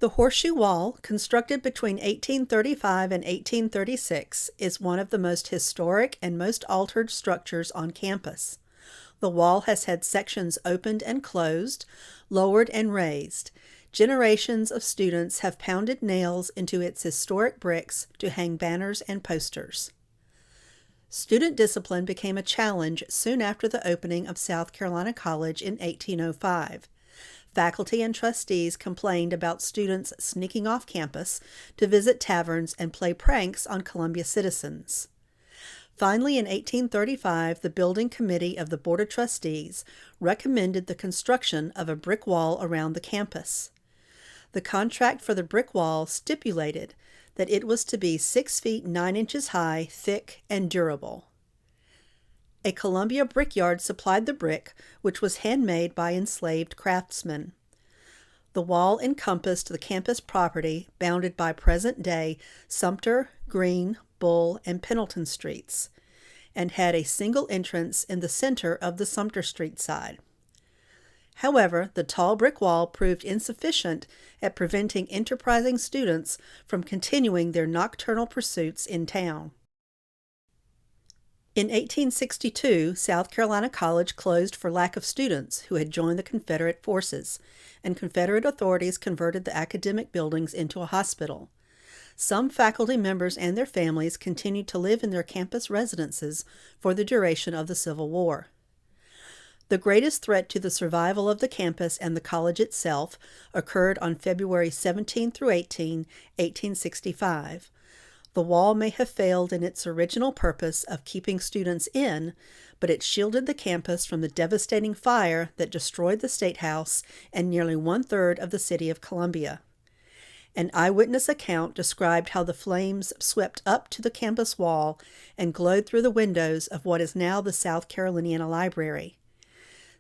The Horseshoe Wall, constructed between 1835 and 1836, is one of the most historic and most altered structures on campus. The wall has had sections opened and closed, lowered and raised. Generations of students have pounded nails into its historic bricks to hang banners and posters. Student discipline became a challenge soon after the opening of South Carolina College in 1805. Faculty and trustees complained about students sneaking off campus to visit taverns and play pranks on Columbia citizens. Finally, in 1835, the building committee of the Board of Trustees recommended the construction of a brick wall around the campus. The contract for the brick wall stipulated that it was to be 6 feet 9 inches high, thick, and durable. A Columbia brickyard supplied the brick, which was handmade by enslaved craftsmen. The wall encompassed the campus property bounded by present-day Sumter, Green, Bull, and Pendleton streets, and had a single entrance in the center of the Sumter Street side. However, the tall brick wall proved insufficient at preventing enterprising students from continuing their nocturnal pursuits in town. In 1862, South Carolina College closed for lack of students who had joined the Confederate forces, and Confederate authorities converted the academic buildings into a hospital. Some faculty members and their families continued to live in their campus residences for the duration of the Civil War. The greatest threat to the survival of the campus and the college itself occurred on February 17 through 18, 1865. The wall may have failed in its original purpose of keeping students in, but it shielded the campus from the devastating fire that destroyed the State House and nearly one-third of the city of Columbia. An eyewitness account described how the flames swept up to the campus wall and glowed through the windows of what is now the South Carolina Library.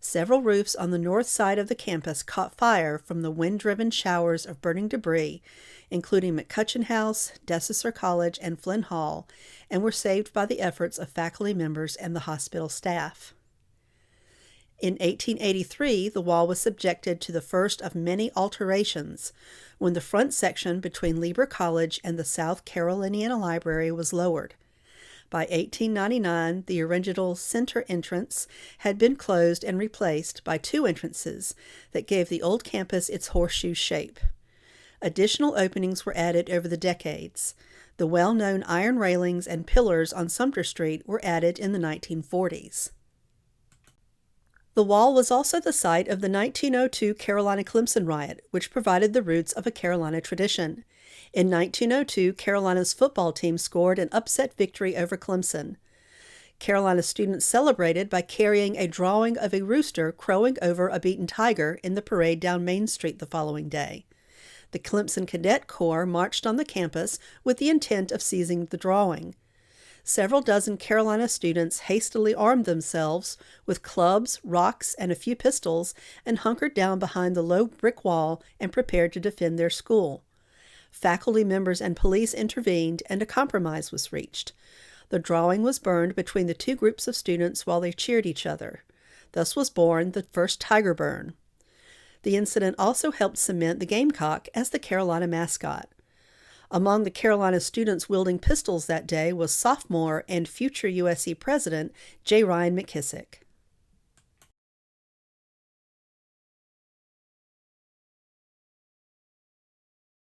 Several roofs on the north side of the campus caught fire from the wind-driven showers of burning debris, including McCutcheon House, Dessessor College, and Flynn Hall, and were saved by the efforts of faculty members and the hospital staff. In 1883, the wall was subjected to the first of many alterations when the front section between Lieber College and the South Carolina Library was lowered. By 1899, the original center entrance had been closed and replaced by two entrances that gave the old campus its horseshoe shape. Additional openings were added over the decades. The well-known iron railings and pillars on Sumter Street were added in the 1940s. The wall was also the site of the 1902 Carolina Clemson riot, which provided the roots of a Carolina tradition. In 1902, Carolina's football team scored an upset victory over Clemson. Carolina students celebrated by carrying a drawing of a rooster crowing over a beaten tiger in the parade down Main Street the following day. The Clemson Cadet Corps marched on the campus with the intent of seizing the drawing. Several dozen Carolina students hastily armed themselves with clubs, rocks, and a few pistols and hunkered down behind the low brick wall and prepared to defend their school. Faculty members and police intervened, and a compromise was reached. The drawing was burned between the two groups of students while they cheered each other. Thus was born the first Tiger Burn. The incident also helped cement the Gamecock as the Carolina mascot. Among the Carolina students wielding pistols that day was sophomore and future USC president J. Ryan McKissick.